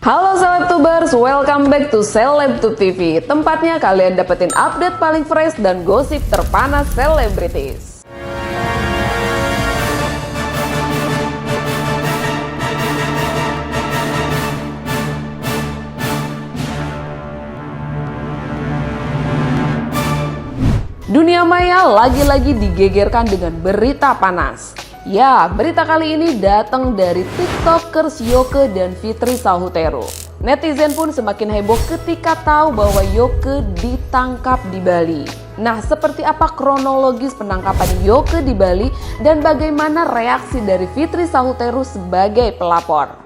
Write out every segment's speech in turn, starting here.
Halo Selebtubers, welcome back to Selebtube TV. Tempatnya kalian dapetin update paling fresh dan gosip terpanas selebritis. Dunia maya lagi-lagi digegerkan dengan berita panas. Ya, berita kali ini datang dari tiktokers Yoke dan Fitri Sahutero. Netizen pun semakin heboh ketika tahu bahwa Yoke ditangkap di Bali. Nah, seperti apa kronologis penangkapan Yoke di Bali dan bagaimana reaksi dari Fitri Sahutero sebagai pelapor?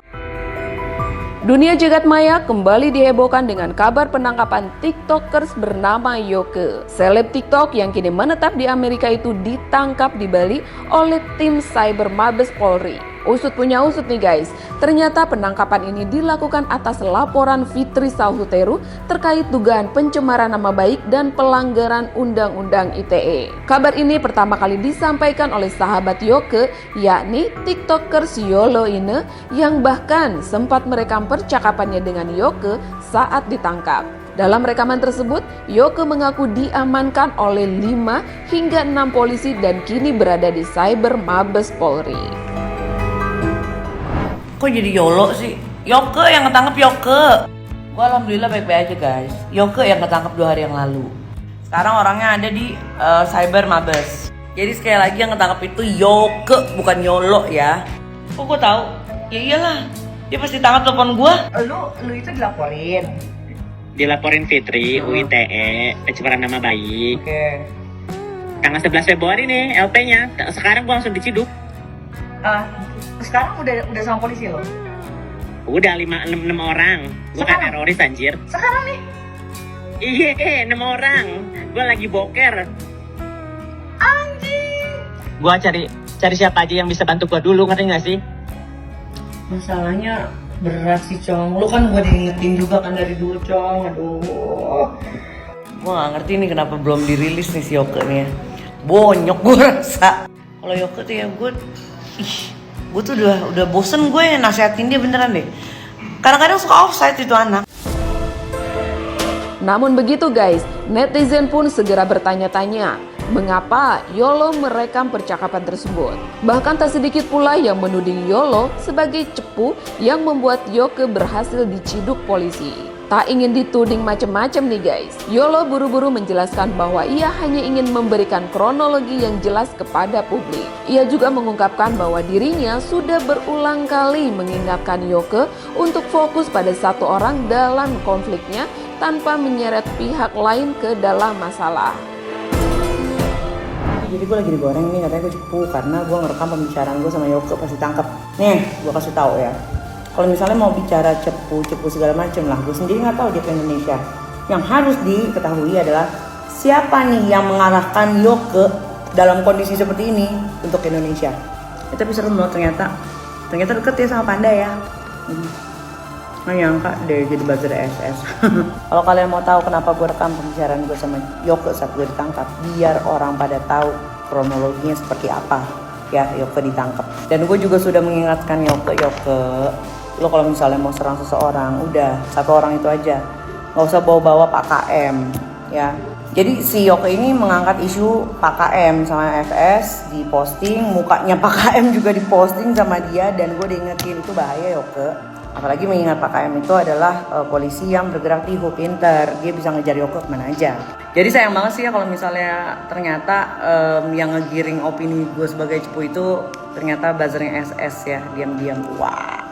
Dunia jagat maya kembali dihebohkan dengan kabar penangkapan tiktokers bernama Yoke. Seleb TikTok yang kini menetap di Amerika itu ditangkap di Bali oleh tim Cyber Mabes Polri. Usut punya usut nih guys, ternyata penangkapan ini dilakukan atas laporan Fitri Sahutero terkait dugaan pencemaran nama baik dan pelanggaran Undang-Undang ITE. Kabar ini pertama kali disampaikan oleh sahabat Yoke, yakni tiktokers Yolo Ine, yang bahkan sempat merekam percakapannya dengan Yoke saat ditangkap. Dalam rekaman tersebut, Yoke mengaku diamankan oleh 5 hingga 6 polisi dan kini berada di Cyber Mabes Polri. Kok jadi Yolo sih? Yoke yang ketangkep Yoke. Gua alhamdulillah baik-baik aja guys. Yoke yang ketangkep 2 hari yang lalu. Sekarang orangnya ada di Cyber Mabes. Jadi sekali lagi yang ketangkep itu Yoke, bukan Yolo ya. Kok gua tahu? Ya iyalah. Dia pasti tangkap telepon gua. Lu itu dilaporin. Dilaporin Fitri, UITE, pencemaran nama baik. Oke. Tanggal 11 Februari nih LP-nya. Sekarang gua langsung diciduk. Sekarang udah sama polisi loh. Udah 5-6 orang. Gua kan teroris anjir. Sekarang nih. Iya, 6 orang. Gua lagi boker. Anjing. Gua cari siapa aja yang bisa bantu gua dulu, ngerti gak sih? Masalahnya berat sih Cong. Lu kan gua diingetin juga kan dari dulu Cong. Aduh. Gua gak ngerti nih kenapa belum dirilis nih si Yoke nih ya. Bonyok gua rasa. Kalau Yoke tuh ya gue tuh udah bosen gue nasihatin dia beneran deh. Kadang-kadang suka offside itu anak. Namun begitu guys, netizen pun segera bertanya-tanya, mengapa Yolo merekam percakapan tersebut? Bahkan tak sedikit pula yang menuding Yolo sebagai cepu yang membuat Yoke berhasil diciduk polisi. Tak ingin dituding macam-macam nih guys, Yolo buru-buru menjelaskan bahwa ia hanya ingin memberikan kronologi yang jelas kepada publik. Ia juga mengungkapkan bahwa dirinya sudah berulang kali mengingatkan Yoke untuk fokus pada satu orang dalam konfliknya tanpa menyeret pihak lain ke dalam masalah. Jadi gue lagi digoreng nih, katanya gue cepu karena gue ngerekam pembicaraan gue sama Yoke pas ditangkap. Nih, gue kasih tahu ya. Kalau misalnya mau bicara cepu segala macam lah, gue sendiri nggak tahu dia ke Indonesia. Yang harus diketahui adalah siapa nih yang mengarahkan Yoke dalam kondisi seperti ini untuk Indonesia. Tapi seru loh ternyata deket ya sama Panda ya. Nggak nyangka deh jadi buzzer SS. Kalau kalian mau tahu kenapa gue rekam pembicaraan gue sama Yoke saat gue ditangkap, biar orang pada tahu kronologinya seperti apa ya Yoke ditangkap. Dan gue juga sudah mengingatkan Yoke, lo kalau misalnya mau serang seseorang, udah satu orang itu aja, nggak usah bawa-bawa Pak KM ya. Jadi si Yoke ini mengangkat isu Pak KM sama FS, diposting, mukanya Pak KM juga diposting sama dia, dan gue diingetin itu bahaya Yoke. Apalagi mengingat Pak KM itu adalah polisi yang bergerak di Pinter, dia bisa ngejar Yoke kemana aja. Jadi sayang banget sih ya kalau misalnya ternyata yang ngegiring opini gue sebagai cepu itu ternyata buzzernya SS ya, diam-diam. Wah.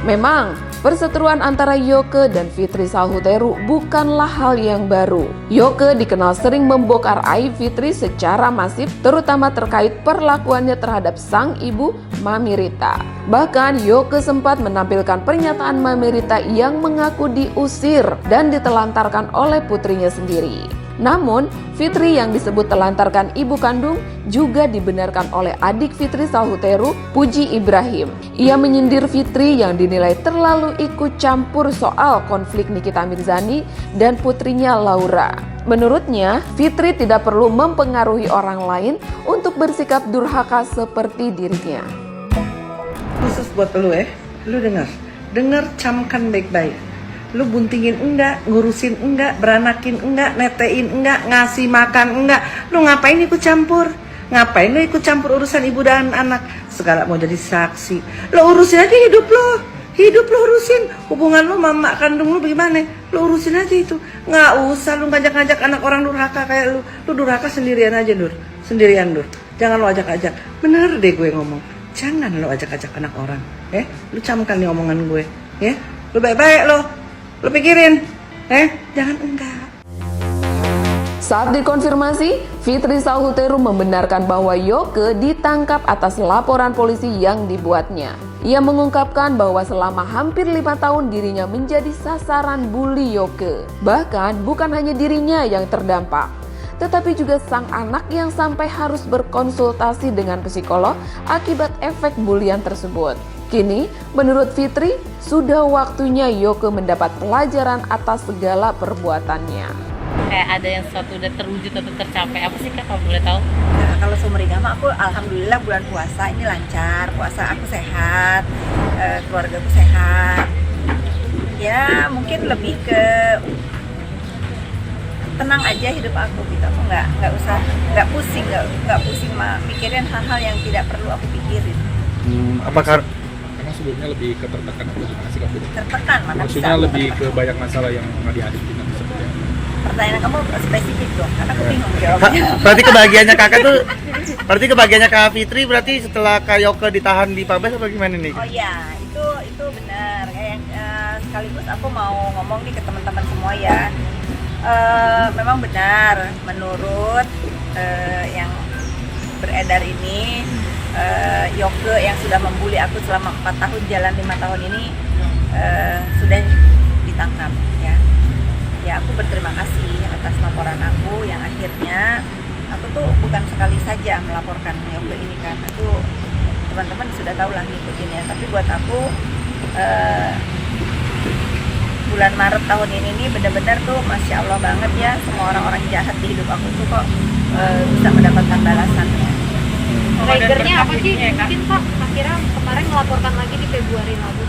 Memang, perseteruan antara Yoke dan Fitri Sahutero bukanlah hal yang baru. Yoke dikenal sering membongkar aib Fitri secara masif, terutama terkait perlakuannya terhadap sang ibu, Mami Rita. Bahkan, Yoke sempat menampilkan pernyataan Mami Rita yang mengaku diusir dan ditelantarkan oleh putrinya sendiri. Namun, Fitri yang disebut telantarkan ibu kandung juga dibenarkan oleh adik Fitri Sahutero, Puji Ibrahim. Ia menyindir Fitri yang dinilai terlalu ikut campur soal konflik Nikita Mirzani dan putrinya Laura. Menurutnya, Fitri tidak perlu mempengaruhi orang lain untuk bersikap durhaka seperti dirinya. Khusus buat lu ya. Lu denger camkan baik-baik. Lu buntingin enggak, ngurusin enggak, beranakin enggak, netein enggak, ngasih makan enggak. Lu ngapain ikut campur? Ngapain lu ikut campur urusan ibu dan anak? Segala mau jadi saksi. Lu urusin aja hidup lu. Hidup lu urusin. Hubungan lu mama kandung lu bagaimana? Lu urusin aja itu. Nggak usah lu ngajak-ngajak anak orang durhaka kayak lu. Lu durhaka sendirian aja, Dur. Sendirian, Dur. Jangan lu ajak-ajak. Bener deh gue ngomong. Jangan lu ajak-ajak anak orang. Lu camkan nih omongan gue. Lu baik-baik lu. Lu pikirin, jangan enggak. Saat dikonfirmasi, Fitri Sauhuteru membenarkan bahwa Yoke ditangkap atas laporan polisi yang dibuatnya. Ia mengungkapkan bahwa selama hampir 5 tahun dirinya menjadi sasaran bully Yoke. Bahkan bukan hanya dirinya yang terdampak, tetapi juga sang anak yang sampai harus berkonsultasi dengan psikolog akibat efek bulian tersebut. Kini, menurut Fitri, sudah waktunya Yoke mendapat pelajaran atas segala perbuatannya. Kayak ada yang sesuatu udah terwujud atau tercapai, apa sih Kak kalau boleh tahu? Nah, kalau seumur hidup aku alhamdulillah bulan puasa ini lancar, puasa aku sehat, keluarga aku sehat. Ya mungkin lebih ke tenang aja hidup aku gitu. Aku nggak pusing mikirin hal-hal yang tidak perlu aku pikirin. Apakah emang sebelumnya lebih ke tertekan atau gimana sih Kak? Tertekan mana Maksudnya bisa. lebih ke banyak masalah yang dihadapi gitu seperti apa? Pertanyaan kamu spesifik dong, karena aku bingung jawabnya. Berarti kebahagiaannya Kak Fitri berarti setelah Kak Yoke ditahan di Pabes apa gimana nih? Oh iya, itu benar. Kayak sekaligus aku mau ngomong nih ke teman-teman semua ya. Memang benar menurut yang beredar ini, Yoke yang sudah membuli aku selama 4 tahun jalan 5 tahun ini sudah ditangkap ya. Ya aku berterima kasih atas laporan aku yang akhirnya aku tuh bukan sekali saja melaporkan Yoke ini kan. Aku teman-teman sudah tahu lah ngikutin ya. Tapi buat aku bulan Maret tahun ini nih benar-benar tuh Masya Allah banget ya, semua orang-orang jahat di hidup aku tuh kok bisa mendapatkan balasannya. Triggernya apa sih? Mungkin Pak, akhirnya kemarin melaporkan lagi di Februari lalu.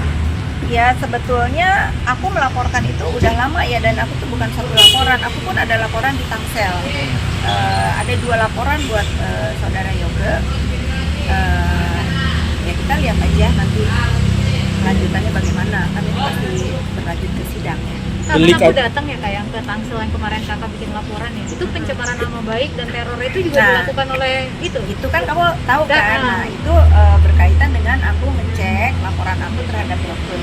Ya sebetulnya aku melaporkan itu udah lama ya, dan aku tuh bukan satu laporan, aku pun ada laporan di Tangsel. Ada 2 laporan buat saudara Yoke. Ya kita lihat aja nanti lanjutannya bagaimana, kan ini pasti berlanjut ke sidang ya. Karena aku datang ya kayak ke Tangsel yang kemarin kakak bikin laporan ya, itu pencemaran nama baik dan teror itu juga dilakukan oleh itu kan kamu tahu kan. Nah itu berkaitan dengan aku ngecek laporan aku terhadap Yoke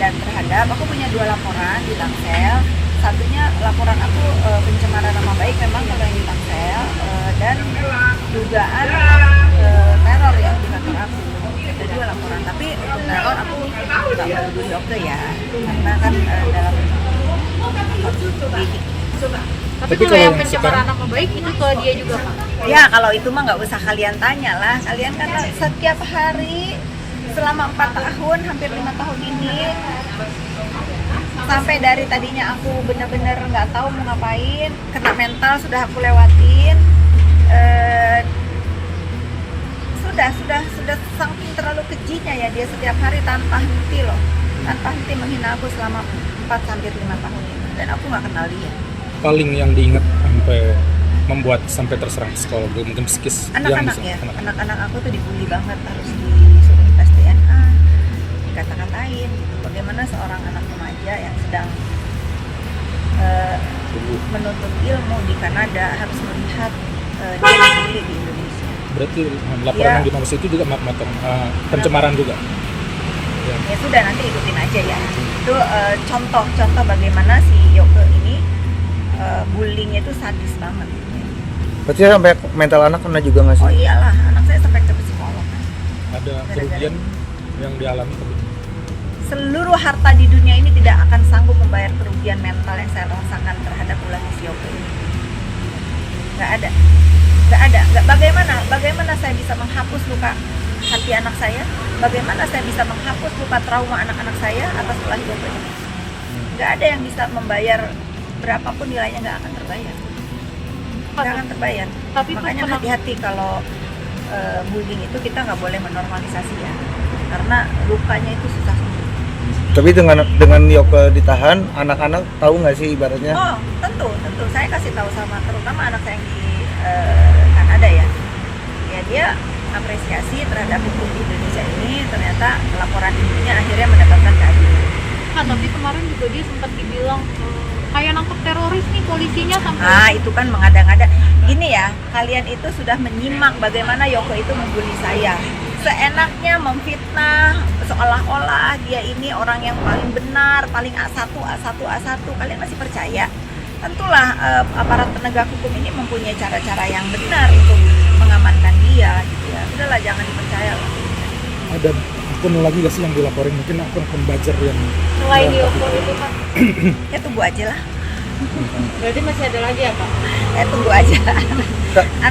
dan terhadap aku punya 2 laporan di Tangsel. Satunya laporan aku pencemaran nama baik memang kalau yang di Tangsel, dan dugaan teror yang di kantor aku. Ada 2 laporan, tapi untuk teror aku nggak menuduh Yoke ya, karena kan dalam Tapi kalau yang pencemaran nama baik itu ke dia juga Pak? Ya kalau itu mah nggak usah kalian tanya lah, kalian kan setiap hari selama 4 tahun, hampir 5 tahun ini, sampai dari tadinya aku bener-bener nggak tahu mau ngapain, kena mental sudah aku lewatin. Sudah saking terlalu kejinya ya dia setiap hari tanpa henti menghina aku selama 4-5 tahun ini, dan aku nggak kenal dia. Paling yang diingat sampai sampai terserang psikolog, mungkin psikis Anak-anak ya, anak-anak aku tuh dibully banget, harus disuruh tes DNA, dikata-katain gitu. Bagaimana seorang anak remaja yang sedang menuntut ilmu di Kanada harus melihat dia dibully di Indonesia. Berarti laporan yang di Mabes itu juga pencemaran juga. Ya sudah, nanti ikutin aja ya. Itu contoh bagaimana si Yoke ini bullyingnya itu sadis banget. Berarti sampai mental anak kena juga nggak sih? Oh iyalah, anak saya sampai ke psikolog. Ada kerugian yang dialami. Seluruh harta di dunia ini tidak akan sanggup membayar kerugian mental yang saya rasakan terhadap ulah si Yoke ini. Nggak ada. Bagaimana saya bisa menghapus luka hati anak saya? Bagaimana saya bisa menghapus luka trauma anak-anak saya atas ulah Yoke ini? Nggak ada yang bisa membayar, berapapun nilainya nggak akan terbayar. Tapi makanya hati-hati kalau bullying itu kita nggak boleh menormalisasi ya. karena lukanya itu susah sembuh. Tapi dengan Yoke ditahan, anak-anak tahu nggak sih ibaratnya? Oh, tentu. Saya kasih tahu sama terutama anak saya yang di Kanada ya. Ya dia apresiasi terhadap hukum di Indonesia ini, ternyata laporan ibunya akhirnya mendapatkan keadilan. Tapi kemarin juga dia sempat dibilang kayak nangkep teroris nih polisinya sampai. Ah, itu kan mengada-ngada. Gini ya, kalian itu sudah menyimak bagaimana Yoke itu membuli saya. Seenaknya memfitnah, seolah-olah dia ini orang yang paling benar, paling A1. Kalian masih percaya? Tentulah aparat penegak hukum ini mempunyai cara-cara yang benar untuk mengamankan dia gitu ya. Udahlah, jangan dipercaya lah. Ada akun lagi gak sih yang dilaporin? Mungkin akun buzzer yang Selain Yoko itu kan. Ya tunggu aja lah. Berarti masih ada lagi ya Pak? Tunggu aja.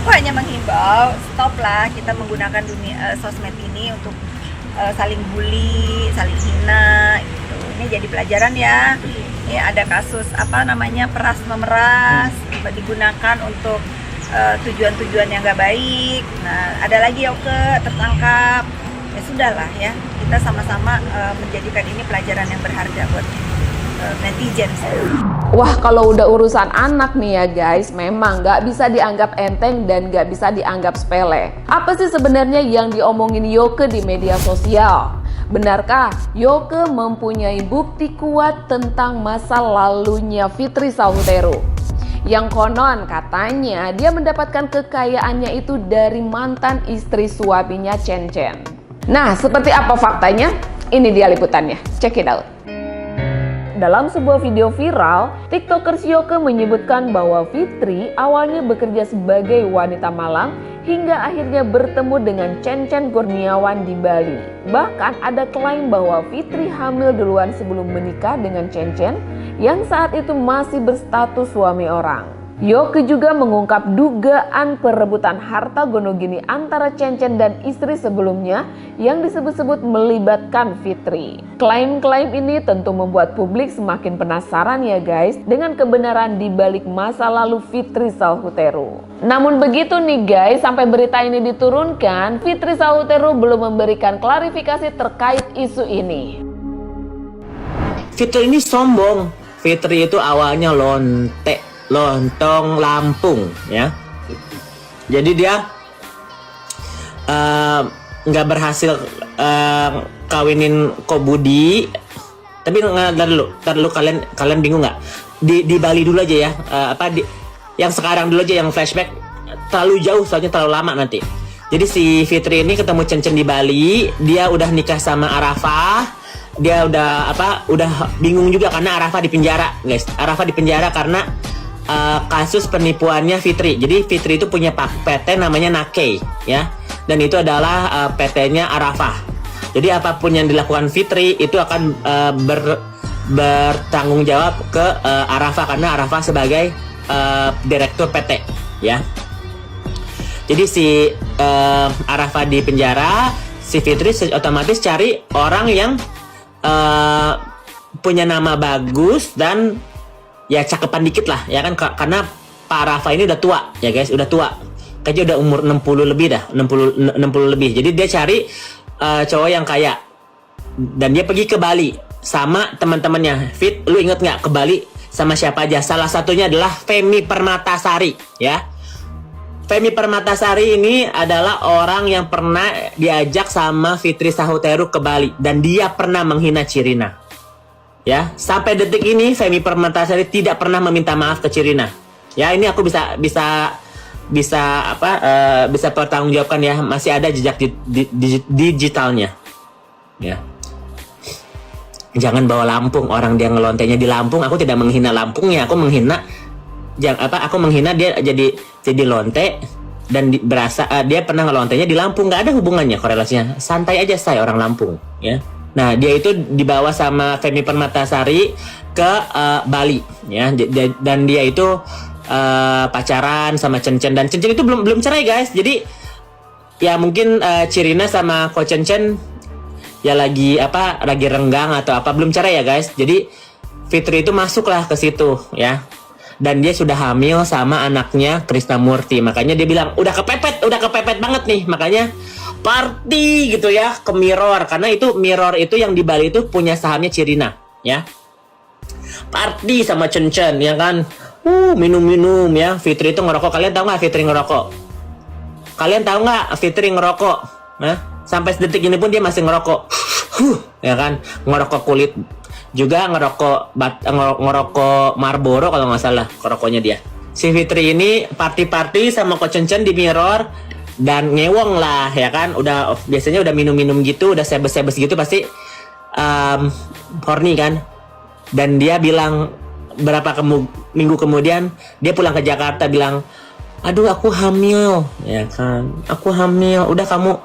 Aku hanya menghimbau, stop lah kita menggunakan dunia sosmed ini untuk saling bully, saling hina gitu. Ini jadi pelajaran ya. Ini ada kasus peras memeras digunakan untuk tujuan-tujuan yang nggak baik. Nah, ada lagi Yoke tertangkap. Ya sudahlah ya, kita sama-sama menjadikan ini pelajaran yang berharga buat netizen. Wah, kalau udah urusan anak nih ya guys, memang nggak bisa dianggap enteng dan nggak bisa dianggap sepele. Apa sih sebenarnya yang diomongin Yoke di media sosial? Benarkah Yoke mempunyai bukti kuat tentang masa lalunya Fitri Sahutero? Yang konon katanya dia mendapatkan kekayaannya itu dari mantan istri suaminya Chen Chen. Nah, seperti apa faktanya? Ini dia liputannya, check it out. Dalam sebuah video viral, TikTokers Yoke menyebutkan bahwa Fitri awalnya bekerja sebagai wanita malam hingga akhirnya bertemu dengan Chen Chen Kurniawan di Bali. Bahkan ada klaim bahwa Fitri hamil duluan sebelum menikah dengan Chen Chen yang saat itu masih berstatus suami orang. Yoke juga mengungkap dugaan perebutan harta gonogini antara Chen Chen dan istri sebelumnya yang disebut-sebut melibatkan Fitri. Klaim-klaim ini tentu membuat publik semakin penasaran ya guys dengan kebenaran di balik masa lalu Fitri Sahutero. Namun begitu nih guys, sampai berita ini diturunkan, Fitri Sahutero belum memberikan klarifikasi terkait isu ini. Fitri ini sombong. Fitri itu awalnya lontong Lampung ya. Jadi dia nggak berhasil kawinin Kobudi. Tapi ntar dulu kalian bingung nggak? Di Bali dulu aja ya. Yang sekarang dulu aja, yang flashback terlalu jauh soalnya terlalu lama nanti. Jadi si Fitri ini ketemu Chen Chen di Bali, dia udah nikah sama Arafah. Dia udah bingung juga karena Arafah di penjara, guys. Arafah di penjara karena kasus penipuannya Fitri. Jadi Fitri itu punya PT namanya Nakei ya. Dan itu adalah PT-nya Arafah. Jadi apapun yang dilakukan Fitri itu akan bertanggung jawab ke Arafah karena Arafah sebagai direktur PT ya. Jadi si Arafah di penjara, si Fitri otomatis cari orang yang punya nama bagus dan ya cakepan dikit lah ya kan, karena Pak Arafah ini udah tua ya guys, udah tua. Kayaknya udah umur 60 lebih dah, 60 lebih. Jadi dia cari cowok yang kaya. Dan dia pergi ke Bali sama teman-temannya. Fit, lu inget nggak ke Bali sama siapa aja? Salah satunya adalah Femi Permatasari ya. Femi Permatasari ini adalah orang yang pernah diajak sama Fitri Sahutero ke Bali dan dia pernah menghina Sherina. Ya, sampai detik ini Femi Permatasari tidak pernah meminta maaf ke Sherina. Ya, ini aku bisa pertanggungjawabkan ya, masih ada jejak digitalnya. Ya. Jangan bawa Lampung, orang dia ngelontenya di Lampung. Aku tidak menghina Lampungnya, aku menghina aku menghina dia jadi lonte dan dia pernah ngelontenya di Lampung. Nggak ada hubungannya, korelasinya. Santai aja saya orang Lampung, ya. Nah, dia itu dibawa sama Femi Permatasari ke Bali, ya. Dan dia itu pacaran sama Chen Chen, dan Chen Chen itu belum cerai, guys. Jadi ya mungkin Sherina sama Ko Chen Chen ya lagi renggang atau apa, belum cerai ya, guys. Jadi Fitri itu masuklah ke situ, ya. Dan dia sudah hamil sama anaknya Krisnamurti. Makanya dia bilang udah kepepet banget nih. Makanya party gitu ya ke Mirror, karena itu Mirror itu yang di Bali itu punya sahamnya Cirina ya. Party sama Chen ya kan, minum-minum ya. Fitri itu ngerokok. Kalian tahu nggak Fitri ngerokok? Kalian tahu nggak Fitri ngerokok? Nah, sampai detik ini pun dia masih ngerokok. Ya kan, ngerokok kulit juga, ngerokok Marlboro kalau nggak salah rokoknya dia. Si Fitri ini party sama Ko Chen di Mirror dan ngewong lah ya kan. Udah biasanya udah minum-minum gitu, udah sebes-sebes gitu pasti horny kan. Dan dia bilang minggu kemudian dia pulang ke Jakarta bilang, aduh aku hamil ya kan, aku hamil. Udah kamu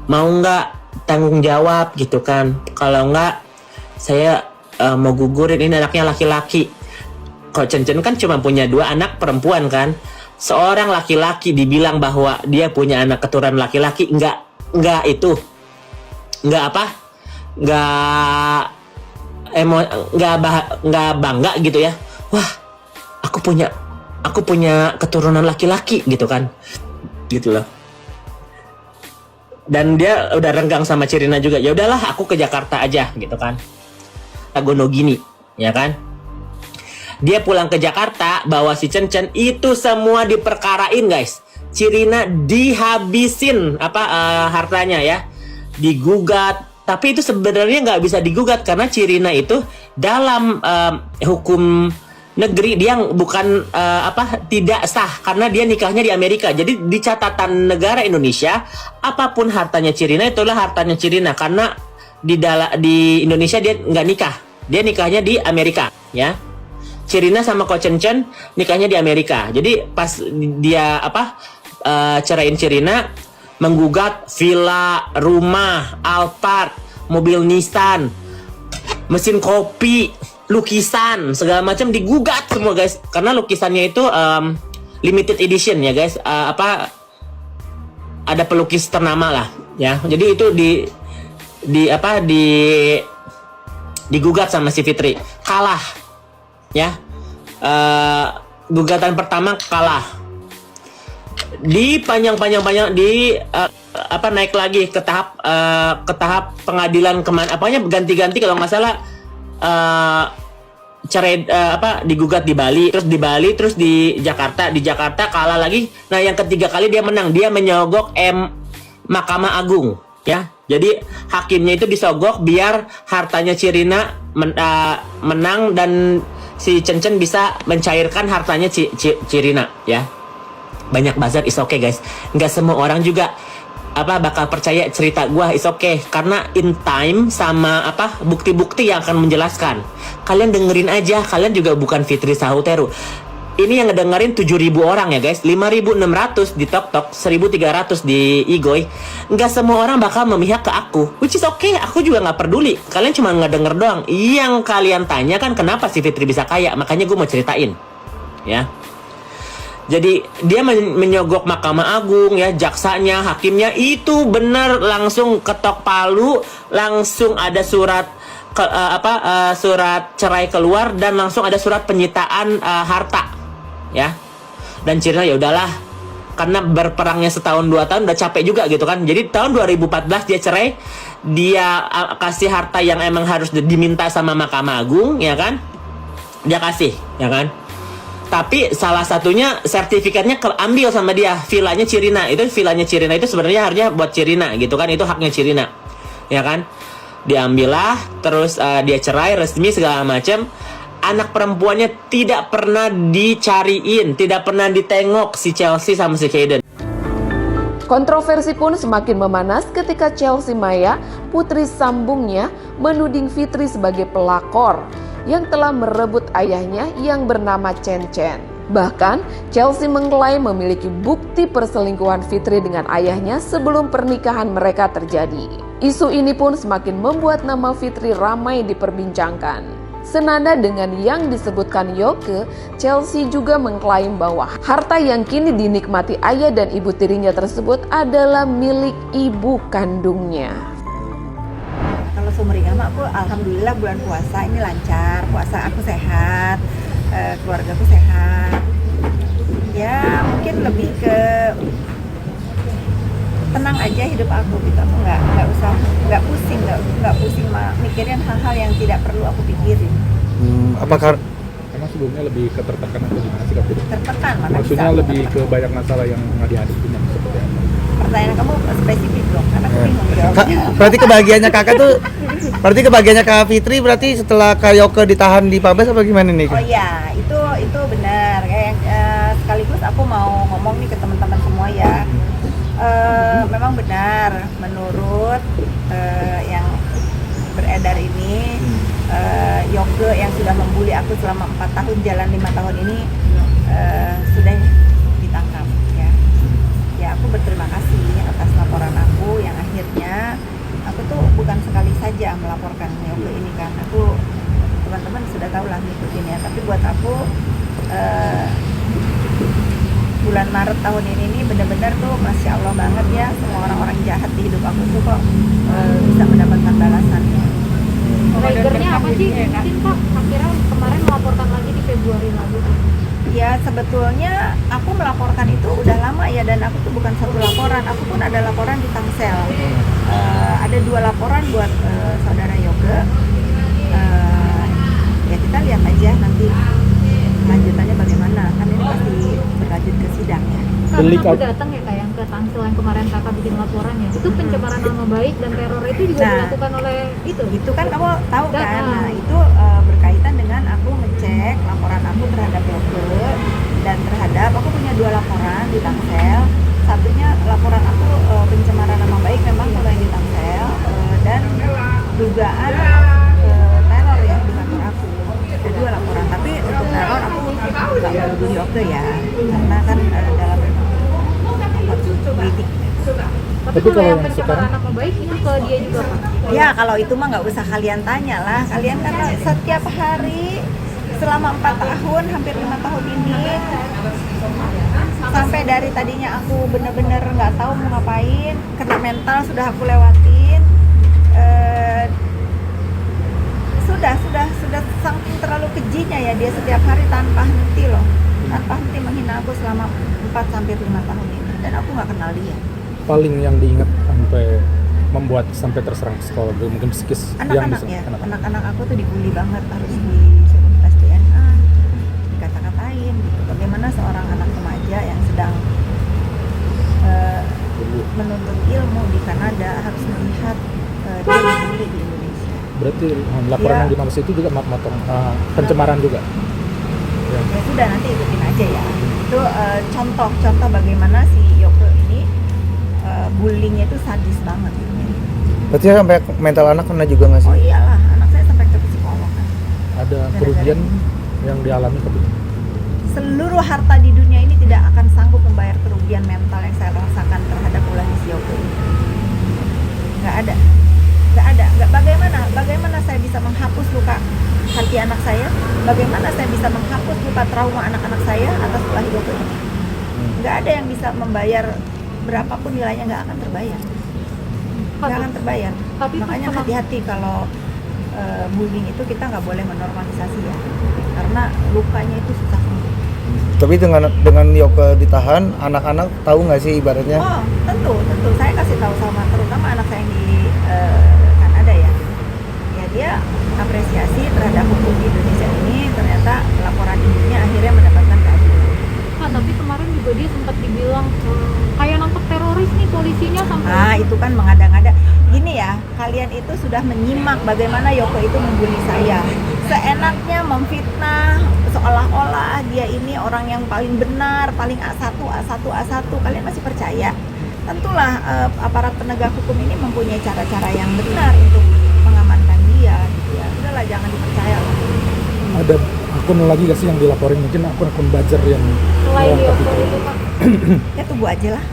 mau nggak tanggung jawab gitu kan? Kalau nggak saya mau gugurin, ini anaknya laki-laki. Ko Chen kan cuma punya 2 anak perempuan kan. Seorang laki-laki dibilang bahwa dia punya anak keturunan laki-laki, nggak bangga gitu ya. Wah, aku punya keturunan laki-laki gitu kan. Gitu loh. Dan dia udah renggang sama Cirina juga. Ya udahlah, aku ke Jakarta aja gitu kan. Gonogini, ya kan? Dia pulang ke Jakarta bawa si Chen itu semua diperkarain guys. Cirina dihabisin hartanya ya, digugat. Tapi itu sebenarnya nggak bisa digugat karena Cirina itu dalam hukum negeri dia bukan tidak sah karena dia nikahnya di Amerika. Jadi di catatan negara Indonesia apapun hartanya Cirina itulah hartanya Cirina, karena di Indonesia dia nggak nikah, dia nikahnya di Amerika ya. Cirina sama Ko Chen nikahnya di Amerika. Jadi pas dia ceraiin Cirina, menggugat villa, rumah, Alphard, mobil Nissan, mesin kopi, lukisan, segala macam digugat semua guys. Karena lukisannya itu limited edition ya guys. Ada pelukis ternama lah ya. Jadi itu digugat sama si Fitri, kalah ya. Gugatan pertama kalah, di panjang naik lagi ke tahap pengadilan ganti-ganti kalau nggak salah, cerai digugat di Bali, terus di Jakarta kalah lagi. Nah yang ketiga kali dia menang, dia menyogok Mahkamah Agung ya. Jadi hakimnya itu disogok biar hartanya Cirina menang dan si Chen bisa mencairkan hartanya Cirina ya. Banyak buzzer, is okay guys. Nggak semua orang juga bakal percaya cerita gua, is okay. Karena in time sama bukti-bukti yang akan menjelaskan. Kalian dengerin aja, kalian juga bukan Fitri Sahuteru. Ini yang ngedengerin 7.000 orang ya guys, 5.600 di TokTok, 1.300 di Igoy. Nggak semua orang bakal memihak ke aku, which is okay, aku juga nggak peduli. Kalian cuma ngedenger doang. Yang kalian tanya kan kenapa si Fitri bisa kaya, makanya gue mau ceritain ya. Jadi dia menyogok Mahkamah Agung ya, jaksanya, hakimnya itu bener langsung ketok palu, langsung ada surat surat cerai keluar dan langsung ada surat penyitaan harta ya. Dan Cirina ya udahlah, karena berperangnya setahun 2 tahun udah capek juga gitu kan. Jadi tahun 2014 dia cerai, dia kasih harta yang emang harus diminta sama Mahkamah Agung ya kan, dia kasih ya kan. Tapi salah satunya sertifikatnya keambil sama dia, villanya Cirina. Itu villanya Cirina itu sebenarnya harusnya buat Cirina gitu kan, itu haknya Cirina ya kan. Diambillah, terus dia cerai resmi segala macam. Anak perempuannya tidak pernah dicariin, tidak pernah ditengok si Chelsea sama si Kayden. Kontroversi pun semakin memanas ketika Chelsea Maya, putri sambungnya, menuding Fitri sebagai pelakor yang telah merebut ayahnya yang bernama Chen. Bahkan, Chelsea mengklaim memiliki bukti perselingkuhan Fitri dengan ayahnya sebelum pernikahan mereka terjadi. Isu ini pun semakin membuat nama Fitri ramai diperbincangkan. Senada dengan yang disebutkan Yoke, Chelsea juga mengklaim bahwa harta yang kini dinikmati ayah dan ibu tirinya tersebut adalah milik ibu kandungnya. Kalau sumringah aku alhamdulillah bulan puasa ini lancar, puasa aku sehat, keluarga aku sehat. Ya mungkin lebih ke tenang aja hidup aku gitu. Aku nggak usah nggak pusing mikirin hal-hal yang tidak perlu aku pikirin. Apakah Emang sebelumnya lebih ke tertekan atau gimana sih Kak Fitri? Tertekan mana Maksudnya bisa lebih ke banyak masalah yang nggak dihadapin yang seperti apa? pertanyaan kamu spesifik dong karena aku bingung jawabnya. berarti kebahagiaannya Kak Fitri berarti setelah Kak Yoke ditahan di Pabes apa gimana nih? Oh iya, itu benar. Kayak sekaligus aku mau ngomong nih ke teman-teman semua ya. Memang benar menurut yang beredar ini Yoke yang sudah membuli aku selama 4 tahun jalan 5 tahun ini sudah ditangkap ya. Ya aku berterima kasih atas laporan aku yang akhirnya aku tuh bukan sekali saja melaporkan Yoke ini kan. Aku teman-teman sudah tahu lah ngikutin ya, tapi buat aku bulan Maret tahun ini nih benar-benar tuh Masya Allah banget ya, semua orang-orang jahat di hidup aku tuh kok bisa mendapatkan balasannya. Triggernya apa sih mungkin Kak? Akhirnya kemarin melaporkan lagi di Februari lalu. Ya sebetulnya aku melaporkan itu udah lama ya, dan aku tuh bukan satu laporan, aku pun ada laporan di Tangsel. Ada 2 laporan buat saudara Yoke. Ya kita lihat aja nanti lanjutannya bagaimana, kan ini pasti berlanjut ke sidang ya. Karena aku datang ya Kak yang ke Tangsel yang kemarin Kakak bikin laporan ya, itu pencemaran nama baik dan teror itu juga dilakukan oleh itu kan kamu tahu kan. Nah itu berkaitan dengan aku ngecek laporan aku terhadap Yoke dan terhadap aku punya 2 laporan di Tangsel. Satunya laporan aku pencemaran nama baik memang kalau yang di Tangsel dan dugaan teror ya di kantor aku. Ada 2 laporan, tapi untuk teror aku nggak menuduh Yoke ya, karena kan dalam politik. Tapi kalau yang pencemaran nama baik itu ke dia juga Pak? Ya kalau itu mah nggak usah kalian tanya lah, kalian kan setiap hari selama 4 tahun, hampir 5 tahun ini, sampai dari tadinya aku bener-bener nggak tahu mau ngapain, kena mental sudah aku lewatin, sudah saking terlalu kejinya ya dia setiap hari tanpa henti menghina aku selama 4 sampai 5 tahun ini, dan aku nggak kenal dia. Paling yang diingat sampai membuat sampai terserang sekolah, mungkin psikis yang Anak-anak bisa ya, anak-anak aku tuh dibully banget, harus disuruh tes DNA, dikata-katain gitu. Bagaimana seorang anak remaja yang sedang menuntut ilmu di Kanada harus melihat dia dibully di Indonesia. Berarti laporan yang di Mabes itu juga pencemaran juga. Ya sudah, nanti ikutin aja ya. Itu contoh bagaimana si Yoke ini bullyingnya itu sadis banget. Berarti sampai mental anak kena juga nggak sih? Oh iyalah, anak saya sampai ke psikolog kan. Ada kerugian yang dialami ke Seluruh harta di dunia ini tidak akan sanggup membayar kerugian mental yang saya rasakan terhadap ulah si Yoke ini. Nggak ada. Bagaimana saya bisa menghapus luka hati anak saya? Bagaimana saya bisa menghapus luka trauma anak-anak saya atas ulah Yoke ini? Nggak ada yang bisa membayar, berapapun nilainya nggak akan terbayar. Nggak akan terbayar. Tapi makanya hati-hati kalau bullying itu kita nggak boleh menormalisasi ya, karena lukanya itu susah sembuh. Tapi dengan Yoke ditahan, anak-anak tahu nggak sih ibaratnya? Oh tentu saya kasih tahu sama terutama anak saya yang di Kanada ya. Ya dia apresiasi terhadap hukum di Indonesia ini, ternyata laporan ibunya akhirnya mendapatkan keadilan. Tapi kemarin juga dia sempat dibilang kayak nangkep teroris nih polisinya sampai. Itu kan mengada-ngada. Gini ya, kalian itu sudah menyimak bagaimana Yoke itu membuli saya. Seenaknya memfitnah, seolah-olah dia ini orang yang paling benar, paling A1. Kalian masih percaya? Tentulah aparat penegak hukum ini mempunyai cara-cara yang benar untuk mengamankan dia gitu ya. Udahlah, jangan dipercaya lah. Ada akun lagi gak sih yang dilaporin, mungkin akun buzzer yang Selain Yoke itu Pak? Ya tunggu aja lah.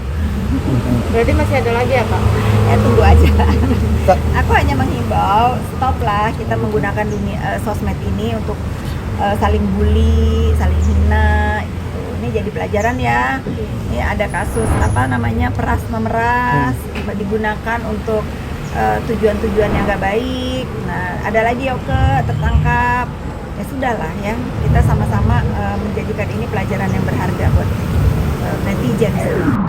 Berarti masih ada lagi ya Pak? Ya tunggu aja. Aku hanya menghimbau, stop lah kita menggunakan dunia sosmed ini untuk saling bully, saling hina gitu. Ini jadi pelajaran ya. Ini ada kasus peras memeras digunakan untuk tujuan-tujuan yang gak baik. Nah ada lagi Yoke tertangkap ya sudahlah ya, kita sama-sama menjadikan ini pelajaran yang berharga buat netizen.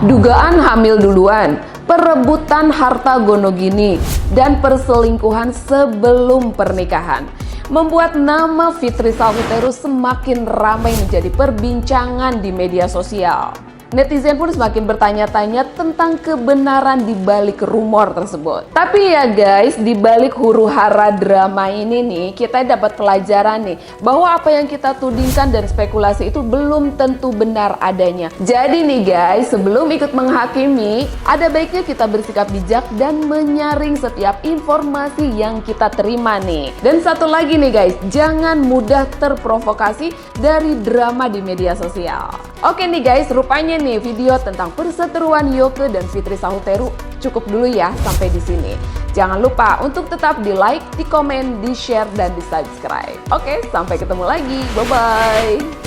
Dugaan hamil duluan, perebutan harta gonogini, dan perselingkuhan sebelum pernikahan membuat nama Fitri Sahutero semakin ramai menjadi perbincangan di media sosial. Netizen pun semakin bertanya-tanya tentang kebenaran di balik rumor tersebut. Tapi ya guys, di balik huru-hara drama ini nih, kita dapat pelajaran nih bahwa apa yang kita tudingkan dan spekulasi itu belum tentu benar adanya. Jadi nih guys, sebelum ikut menghakimi, ada baiknya kita bersikap bijak dan menyaring setiap informasi yang kita terima nih. Dan satu lagi nih guys, jangan mudah terprovokasi dari drama di media sosial. Oke nih guys, rupanya nih video tentang perseteruan Yoke dan Fitri Sahutero cukup dulu ya sampai di sini. Jangan lupa untuk tetap di like, di komen, di share, dan di subscribe. Oke, sampai ketemu lagi. Bye-bye.